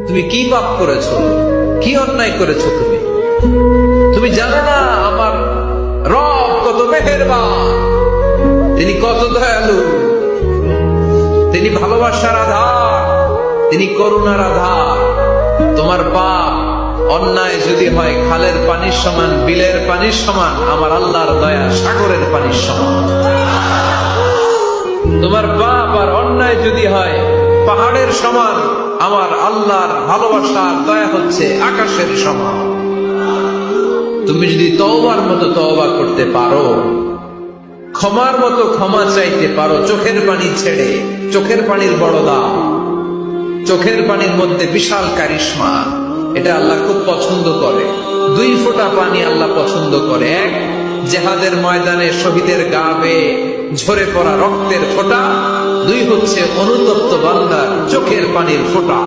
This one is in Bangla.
তুমি কি পাপ করেছো, কি অন্যায় করেছো? তুমি জানো না আমার রব কত মেহেরবান, তিনি কত দয়ালু, তিনি ভালোবাসার আধার, তিনি করুণার আধার। তোমার পাপ অন্যায় যদি হয় খালের পানির সমান, বিলের পানির সমান, আমার আল্লাহর দয়া সাগরের পানির সমান। তোমার পাপ আর অন্যায় যদি হয় পাহাড়ের সমান, আমার আল্লাহর ভালোবাসার দয়া হচ্ছে আকাশের সমান। তুমি যদি তওবার মতো তওবা করতে পারো, ক্ষমার মতো ক্ষমা চাইতে পারো, চোখের পানি ছেড়ে, চোখের পানির বড় দাম, চোখের পানির মধ্যে বিশাল কারিশমা, এটা আল্লাহ খুব পছন্দ করে। 2 ফোঁটা পানি আল্লাহ পছন্দ করে। এক, জেহাদের ময়দানে শহীদের গা বেয়ে ঝরে পড়া রক্তের ফোঁটা। 2 হচ্ছে অনুতপ্ত বান্দার চোখের পানির ফোঁটা।